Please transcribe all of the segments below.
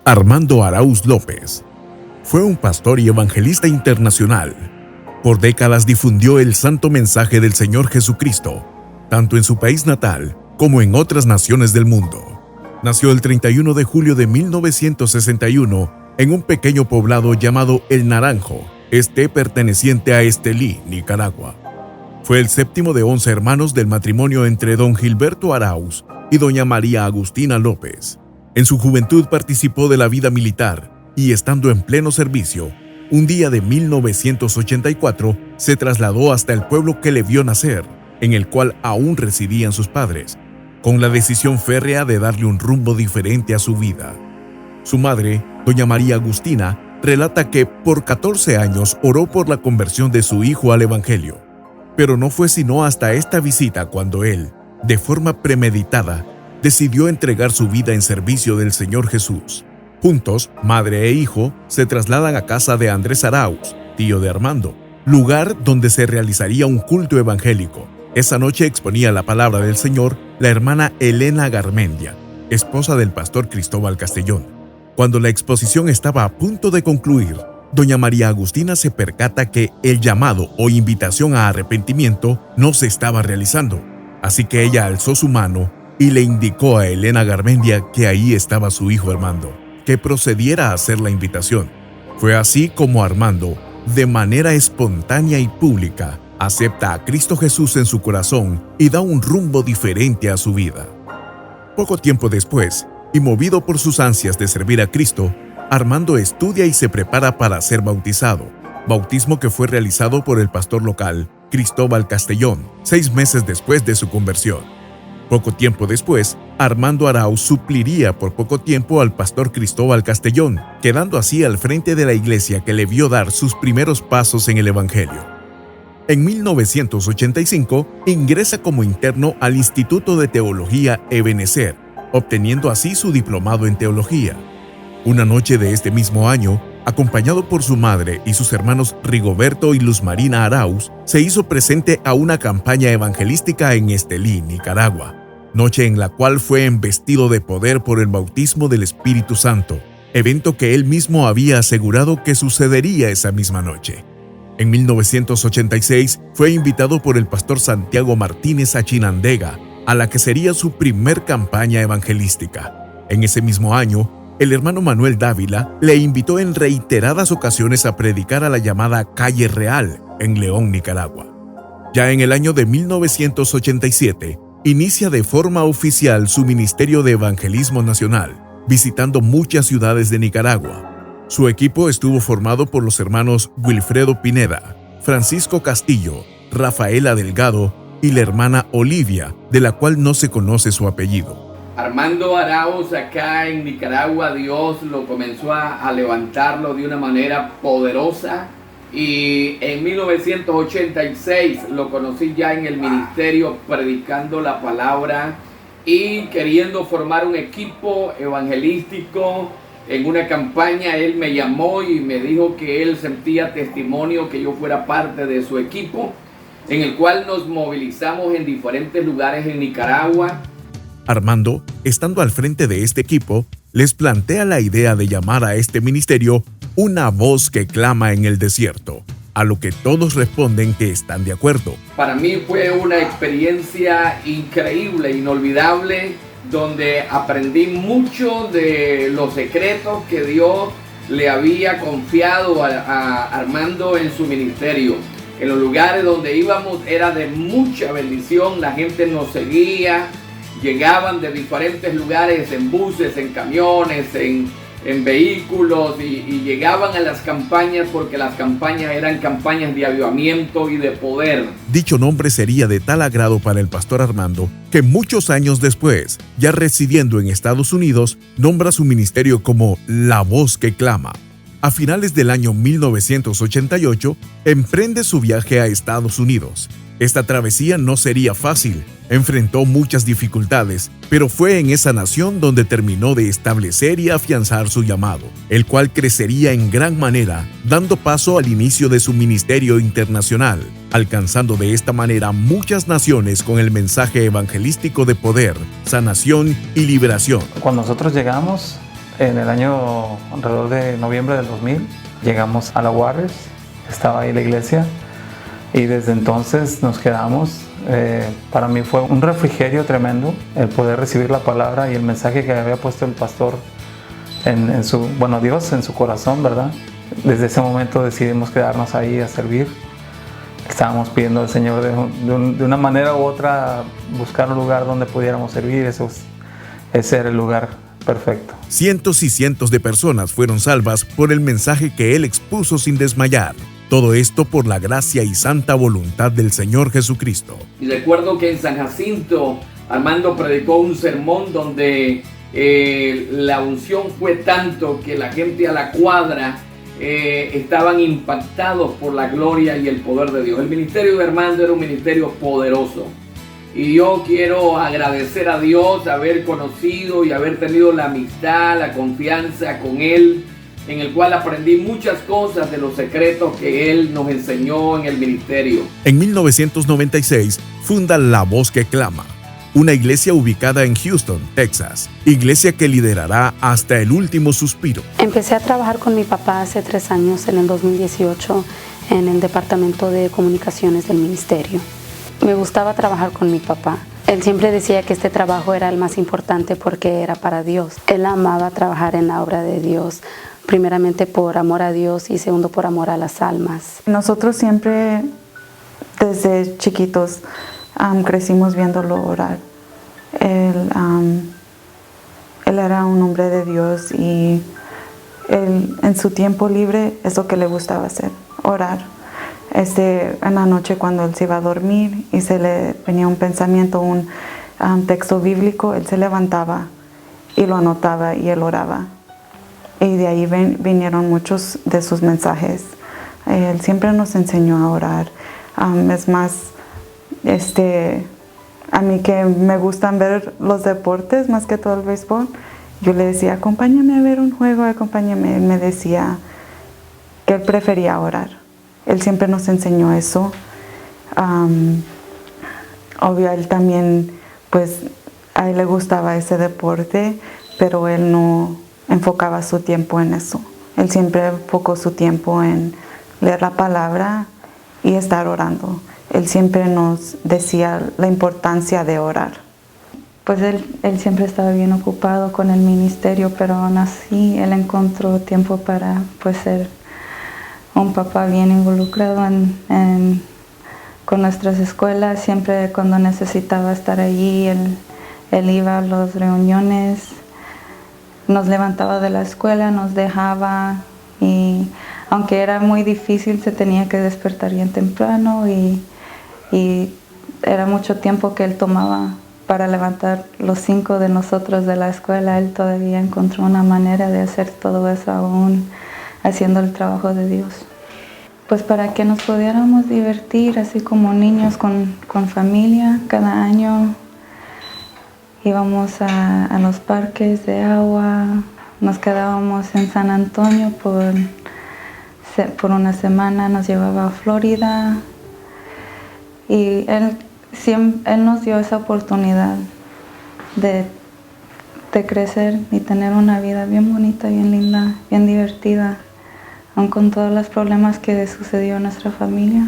Armando Arauz López fue un pastor y evangelista internacional. Por décadas difundió el santo mensaje del Señor Jesucristo, tanto en su país natal como en otras naciones del mundo. Nació el 31 de julio de 1961 en un pequeño poblado llamado El Naranjo, perteneciente a Estelí, Nicaragua. Fue el séptimo de 11 hermanos del matrimonio entre don Gilberto Arauz y doña María Agustina López. En su juventud participó de la vida militar y, estando en pleno servicio, un día de 1984 se trasladó hasta el pueblo que le vio nacer, en el cual aún residían sus padres, con la decisión férrea de darle un rumbo diferente a su vida. Su madre, doña María Agustina, relata que por 14 años oró por la conversión de su hijo al Evangelio, pero no fue sino hasta esta visita cuando él, de forma premeditada, decidió entregar su vida en servicio del Señor Jesús. Juntos, madre e hijo se trasladan a casa de Andrés Arauz, tío de Armando, lugar donde se realizaría un culto evangélico. Esa noche exponía la palabra del Señor la hermana Elena Garmendia, esposa del pastor Cristóbal Castellón. Cuando la exposición estaba a punto de concluir, doña María Agustina se percata que el llamado o invitación a arrepentimiento no se estaba realizando. Así que ella alzó su mano y le indicó a Elena Garmendia que ahí estaba su hijo Armando, que procediera a hacer la invitación. Fue así como Armando, de manera espontánea y pública, acepta a Cristo Jesús en su corazón y da un rumbo diferente a su vida. Poco tiempo después, y movido por sus ansias de servir a Cristo, Armando estudia y se prepara para ser bautizado, bautismo que fue realizado por el pastor local, Cristóbal Castellón, 6 meses después de su conversión. Poco tiempo después, Armando Arauz supliría por poco tiempo al pastor Cristóbal Castellón, quedando así al frente de la iglesia que le vio dar sus primeros pasos en el Evangelio. En 1985, ingresa como interno al Instituto de Teología Ebenezer, obteniendo así su diplomado en teología. Una noche de este mismo año, acompañado por su madre y sus hermanos Rigoberto y Luz Marina Arauz, se hizo presente a una campaña evangelística en Estelí, Nicaragua, noche en la cual fue embestido de poder por el bautismo del Espíritu Santo, evento que él mismo había asegurado que sucedería esa misma noche. En 1986 fue invitado por el pastor Santiago Martínez a Chinandega, a la que sería su primer campaña evangelística. En ese mismo año, el hermano Manuel Dávila le invitó en reiteradas ocasiones a predicar a la llamada Calle Real, en León, Nicaragua. Ya en el año de 1987, inicia de forma oficial su ministerio de evangelismo nacional, visitando muchas ciudades de Nicaragua. Su equipo estuvo formado por los hermanos Wilfredo Pineda, Francisco Castillo, Rafaela Delgado y la hermana Olivia, de la cual no se conoce su apellido. Armando Arauz acá en Nicaragua, Dios lo comenzó a levantarlo de una manera poderosa, y en 1986 lo conocí ya en el ministerio predicando la palabra y queriendo formar un equipo evangelístico. En una campaña él me llamó y me dijo que él sentía testimonio que yo fuera parte de su equipo, en el cual nos movilizamos en diferentes lugares en Nicaragua. Armando, estando al frente de este equipo, les plantea la idea de llamar a este ministerio una voz que clama en el desierto, a lo que todos responden que están de acuerdo. Para mí fue una experiencia increíble, inolvidable, donde aprendí mucho de los secretos que Dios le había confiado a Armando en su ministerio. En los lugares donde íbamos era de mucha bendición, la gente nos seguía. Llegaban de diferentes lugares en buses, en camiones, en vehículos y llegaban a las campañas porque las campañas eran campañas de avivamiento y de poder. Dicho nombre sería de tal agrado para el pastor Armando que muchos años después, ya residiendo en Estados Unidos, nombra su ministerio como La Voz que Clama. A finales del año 1988, emprende su viaje a Estados Unidos. Esta travesía no sería fácil, enfrentó muchas dificultades, pero fue en esa nación donde terminó de establecer y afianzar su llamado, el cual crecería en gran manera, dando paso al inicio de su ministerio internacional, alcanzando de esta manera muchas naciones con el mensaje evangelístico de poder, sanación y liberación. Cuando nosotros llegamos, En el año alrededor de noviembre del 2000 llegamos a la Waters, estaba ahí la iglesia y desde entonces nos quedamos. Para mí fue un refrigerio tremendo el poder recibir la palabra y el mensaje que había puesto el pastor Dios en su corazón, ¿verdad? Desde ese momento decidimos quedarnos ahí a servir. Estábamos pidiendo al Señor de una manera u otra buscar un lugar donde pudiéramos servir. Ese era el lugar perfecto. Cientos y cientos de personas fueron salvas por el mensaje que él expuso sin desmayar. Todo esto por la gracia y santa voluntad del Señor Jesucristo. Y recuerdo que en San Jacinto Armando predicó un sermón donde la unción fue tanto que la gente a la cuadra estaban impactados por la gloria y el poder de Dios. El ministerio de Armando era un ministerio poderoso. Y yo quiero agradecer a Dios haber conocido y haber tenido la amistad, la confianza con Él, en el cual aprendí muchas cosas de los secretos que Él nos enseñó en el ministerio. En 1996 funda La Voz que Clama, una iglesia ubicada en Houston, Texas, iglesia que liderará hasta el último suspiro. Empecé a trabajar con mi papá hace 3 años, en el 2018, en el departamento de comunicaciones del ministerio. Me gustaba trabajar con mi papá. Él siempre decía que este trabajo era el más importante porque era para Dios. Él amaba trabajar en la obra de Dios, primeramente por amor a Dios y segundo por amor a las almas. Nosotros siempre, desde chiquitos, crecimos viéndolo orar. Él era un hombre de Dios y él, en su tiempo libre es lo que le gustaba hacer, orar. En la noche cuando él se iba a dormir y se le venía un pensamiento, un texto bíblico, él se levantaba y lo anotaba y él oraba. Y de ahí vinieron muchos de sus mensajes. Él siempre nos enseñó a orar. Es más, a mí que me gustan ver los deportes, más que todo el béisbol, yo le decía, acompáñame a ver un juego, acompáñame. Él me decía que él prefería orar. Él siempre nos enseñó eso. Obvio, él también, pues, a él le gustaba ese deporte, pero él no enfocaba su tiempo en eso. Él siempre enfocó su tiempo en leer la palabra y estar orando. Él siempre nos decía la importancia de orar. Pues él siempre estaba bien ocupado con el ministerio, pero aún así él encontró tiempo para ser un papá bien involucrado con nuestras escuelas. Siempre cuando necesitaba estar allí, él iba a las reuniones, nos levantaba de la escuela, nos dejaba, y aunque era muy difícil, se tenía que despertar bien temprano y era mucho tiempo que él tomaba para levantar los 5 de nosotros de la escuela. Él todavía encontró una manera de hacer todo eso aún haciendo el trabajo de Dios. Pues para que nos pudiéramos divertir así como niños con familia. Cada año íbamos a los parques de agua, nos quedábamos en San Antonio por una semana, nos llevaba a Florida y él nos dio esa oportunidad de crecer y tener una vida bien bonita, bien linda, bien divertida. Aun con todos los problemas que sucedió en nuestra familia,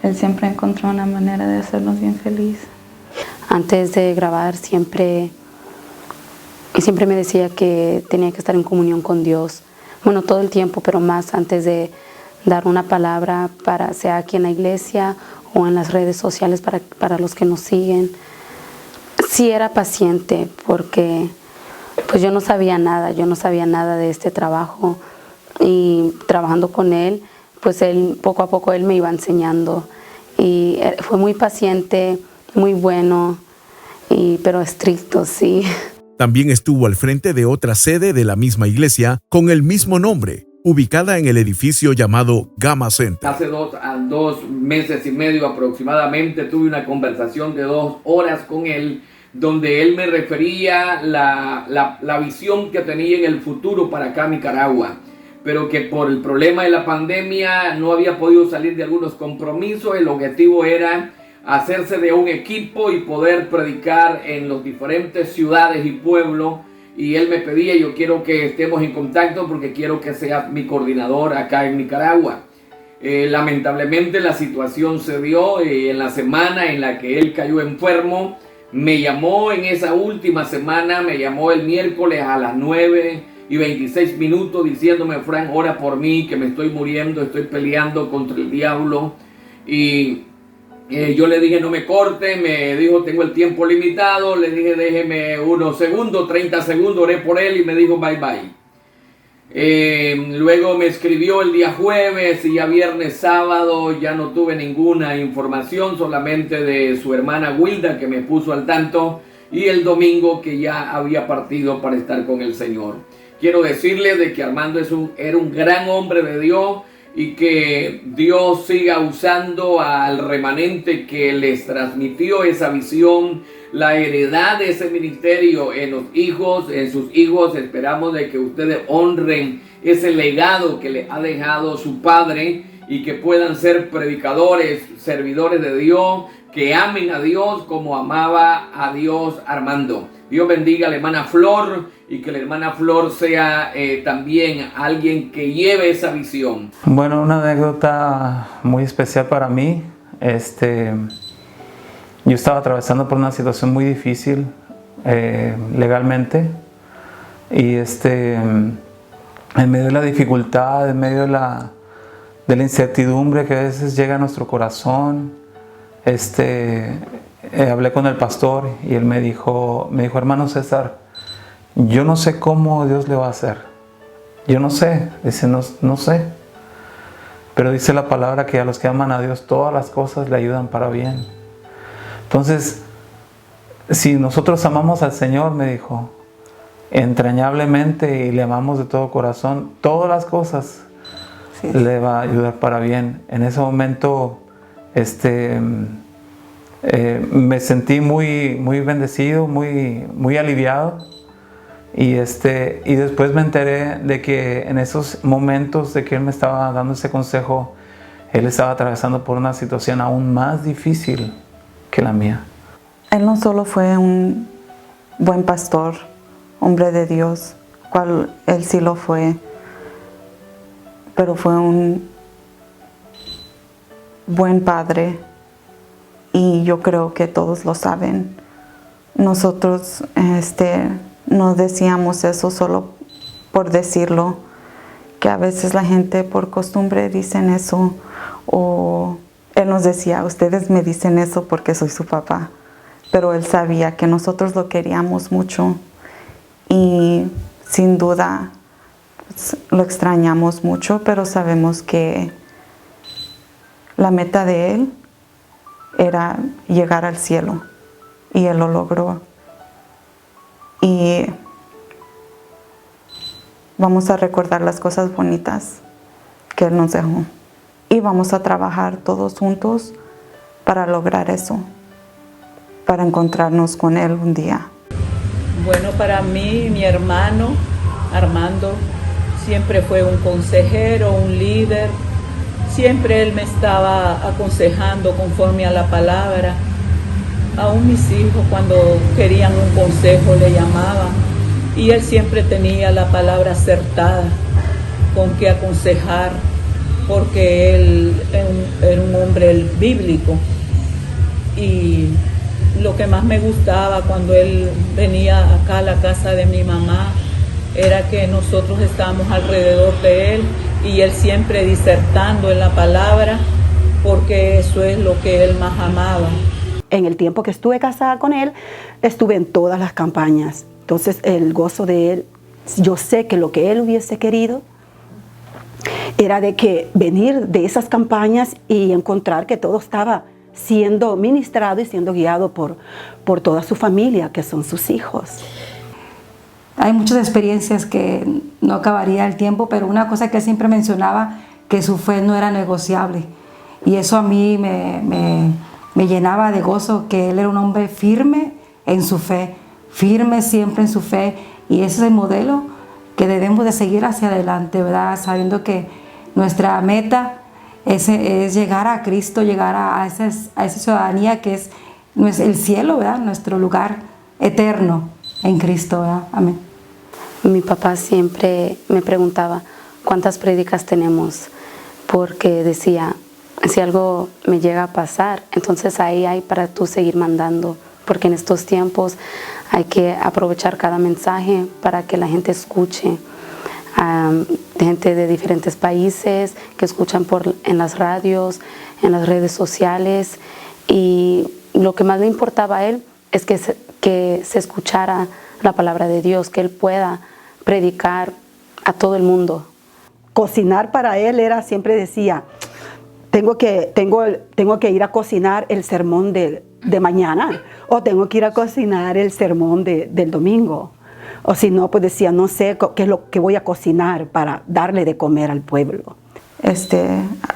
él siempre encontró una manera de hacernos bien felices. Antes de grabar siempre me decía que tenía que estar en comunión con Dios. Bueno, todo el tiempo, pero más antes de dar una palabra, sea aquí en la iglesia o en las redes sociales para los que nos siguen. Sí era paciente porque pues yo no sabía nada de este trabajo. Y trabajando con él, pues él poco a poco él me iba enseñando y fue muy paciente, muy bueno, pero estricto, sí. También estuvo al frente de otra sede de la misma iglesia con el mismo nombre, ubicada en el edificio llamado Gamma Center. Hace 2 meses y medio aproximadamente tuve una conversación de 2 horas con él, donde él me refería la visión que tenía en el futuro para acá Nicaragua, pero que por el problema de la pandemia no había podido salir de algunos compromisos. El objetivo era hacerse de un equipo y poder predicar en las diferentes ciudades y pueblos y él me pedía, yo quiero que estemos en contacto porque quiero que sea mi coordinador acá en Nicaragua. Lamentablemente la situación se dio en la semana en la que él cayó enfermo. Me llamó en esa última semana, me llamó el miércoles a las 9:26 diciéndome: Frank, ora por mí, que me estoy muriendo, estoy peleando contra el diablo. Y yo le dije: no me corte. Me dijo: tengo el tiempo limitado. Le dije: déjeme unos segundos, 30 segundos. Oré por él y me dijo: bye bye. Luego me escribió el día jueves y ya viernes, sábado ya no tuve ninguna información, solamente de su hermana Wilda, que me puso al tanto, y el domingo que ya había partido para estar con el Señor. Quiero decirle de que Armando era un gran hombre de Dios, y que Dios siga usando al remanente que les transmitió esa visión, la heredad de ese ministerio en los hijos, en sus hijos. Esperamos de que ustedes honren ese legado que les ha dejado su padre, y que puedan ser predicadores, servidores de Dios, que amen a Dios como amaba a Dios Armando. Dios bendiga a la hermana Flor, y que la hermana Flor sea también alguien que lleve esa visión. Bueno, una anécdota muy especial para mí. Yo estaba atravesando por una situación muy difícil legalmente, y en medio de la dificultad, en medio de la incertidumbre que a veces llega a nuestro corazón, hablé con el pastor y él me dijo: hermano César, yo no sé cómo Dios le va a hacer. Yo no sé, dice, no sé. Pero dice la palabra que a los que aman a Dios todas las cosas le ayudan para bien. Entonces, si nosotros amamos al Señor, me dijo, entrañablemente, y le amamos de todo corazón, todas las cosas le va a ayudar para bien. En ese momento, me sentí muy, muy bendecido, muy aliviado. Y después me enteré de que en esos momentos de que él me estaba dando ese consejo, él estaba atravesando por una situación aún más difícil que la mía. Él no solo fue un buen pastor, hombre de Dios, cual él sí lo fue, pero fue un buen padre, y yo creo que todos lo saben. Nosotros no decíamos eso solo por decirlo, que a veces la gente por costumbre dicen eso, o él nos decía: ustedes me dicen eso porque soy su papá. Pero él sabía que nosotros lo queríamos mucho, y sin duda pues, lo extrañamos mucho, pero sabemos que la meta de él era llegar al cielo, y él lo logró. Y vamos a recordar las cosas bonitas que él nos dejó, y vamos a trabajar todos juntos para lograr eso, para encontrarnos con él un día. Bueno, para mí, mi hermano Armando siempre fue un consejero, un líder. Siempre él me estaba aconsejando conforme a la palabra. Aún mis hijos, cuando querían un consejo, le llamaban, y él siempre tenía la palabra acertada con que aconsejar, porque él era un hombre bíblico. Y lo que más me gustaba cuando él venía acá a la casa de mi mamá era que nosotros estábamos alrededor de él, y él siempre disertando en la palabra, porque eso es lo que él más amaba. En el tiempo que estuve casada con él, estuve en todas las campañas. Entonces el gozo de él, yo sé que lo que él hubiese querido era de que venir de esas campañas y encontrar que todo estaba siendo ministrado y siendo guiado por toda su familia, que son sus hijos. Hay muchas experiencias que no acabaría el tiempo, pero una cosa que él siempre mencionaba, que su fe no era negociable. Y eso a mí me llenaba de gozo, que él era un hombre firme en su fe, firme siempre en su fe, y ese es el modelo que debemos de seguir hacia adelante, ¿verdad? Sabiendo que nuestra meta es llegar a Cristo, llegar a esa ciudadanía que es el cielo, ¿verdad? Nuestro lugar eterno en Cristo, ¿verdad? Amén. Mi papá siempre me preguntaba cuántas prédicas tenemos, porque decía, si algo me llega a pasar, entonces ahí hay para tú seguir mandando, porque en estos tiempos hay que aprovechar cada mensaje para que la gente escuche. Gente de diferentes países que escuchan en las radios, en las redes sociales, y lo que más le importaba a él es que se escuchara la palabra de Dios, que él pueda predicar a todo el mundo. Cocinar para él era, siempre decía, tengo que ir a cocinar el sermón de mañana, o tengo que ir a cocinar el sermón del domingo. O si no, pues decía, no sé qué es lo que voy a cocinar para darle de comer al pueblo.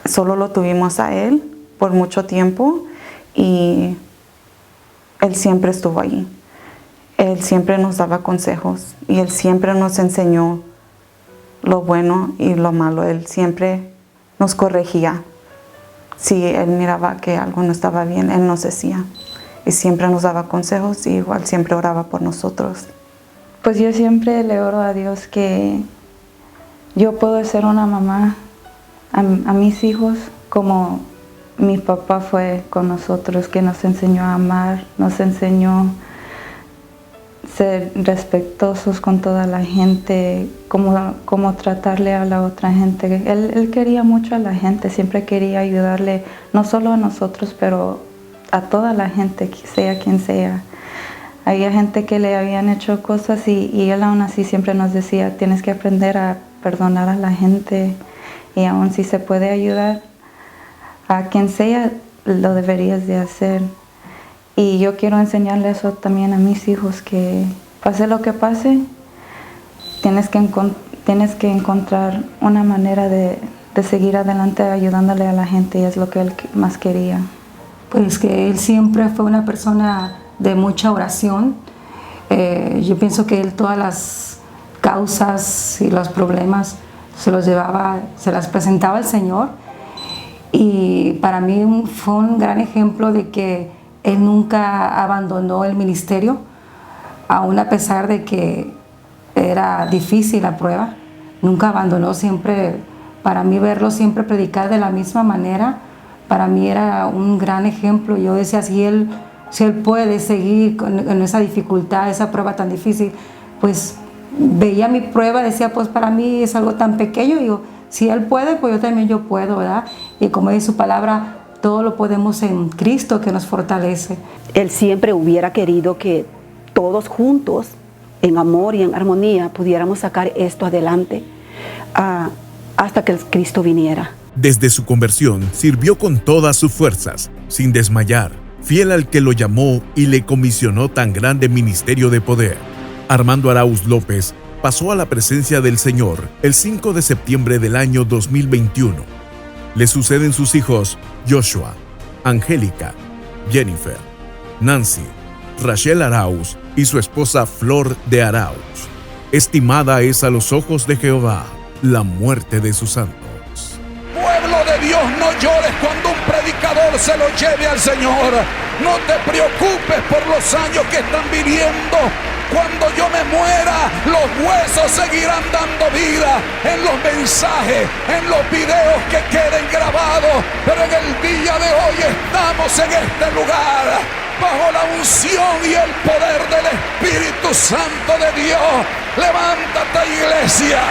Solo lo tuvimos a él por mucho tiempo y él siempre estuvo ahí. Él siempre nos daba consejos y él siempre nos enseñó lo bueno y lo malo. Él siempre nos corregía. Si él miraba que algo no estaba bien, él nos decía. Y siempre nos daba consejos y igual siempre oraba por nosotros. Pues yo siempre le oro a Dios que yo puedo ser una mamá a mis hijos como mi papá fue con nosotros, que nos enseñó a amar, nos enseñó ser respetuosos con toda la gente, cómo tratarle a la otra gente. Él quería mucho a la gente, siempre quería ayudarle, no solo a nosotros, pero a toda la gente, sea quien sea. Había gente que le habían hecho cosas y él aún así siempre nos decía, tienes que aprender a perdonar a la gente, y aún si se puede ayudar a quien sea, lo deberías de hacer. Y yo quiero enseñarle eso también a mis hijos, que pase lo que pase, tienes que encontrar una manera de seguir adelante ayudándole a la gente, y es lo que él más quería. Pues que él siempre fue una persona de mucha oración. Yo pienso que él todas las causas y los problemas se las presentaba al Señor, y para mí fue un gran ejemplo de que él nunca abandonó el ministerio, aún a pesar de que era difícil la prueba. Nunca abandonó, siempre, para mí verlo siempre predicar de la misma manera, para mí era un gran ejemplo. Yo decía, si él puede seguir con esa dificultad, esa prueba tan difícil, pues veía mi prueba, decía, pues para mí es algo tan pequeño, digo, si él puede, pues yo puedo, ¿verdad? Y como dice su palabra, todo lo podemos en Cristo que nos fortalece. Él siempre hubiera querido que todos juntos, en amor y en armonía, pudiéramos sacar esto adelante hasta que el Cristo viniera. Desde su conversión, sirvió con todas sus fuerzas, sin desmayar, fiel al que lo llamó y le comisionó tan grande ministerio de poder. Armando Arauz López pasó a la presencia del Señor el 5 de septiembre del año 2021. Le suceden sus hijos Joshua, Angélica, Jennifer, Nancy, Rachel Arauz y su esposa Flor de Arauz. Estimada es a los ojos de Jehová la muerte de sus santos. Pueblo de Dios, no llores cuando un predicador se lo lleve al Señor. No te preocupes por los años que están viniendo. Cuando yo me muera, los huesos seguirán dando vida en los mensajes, en los videos que queden grabados. Pero en el día de hoy estamos en este lugar bajo la unción y el poder del Espíritu Santo de Dios. Levántate, iglesia.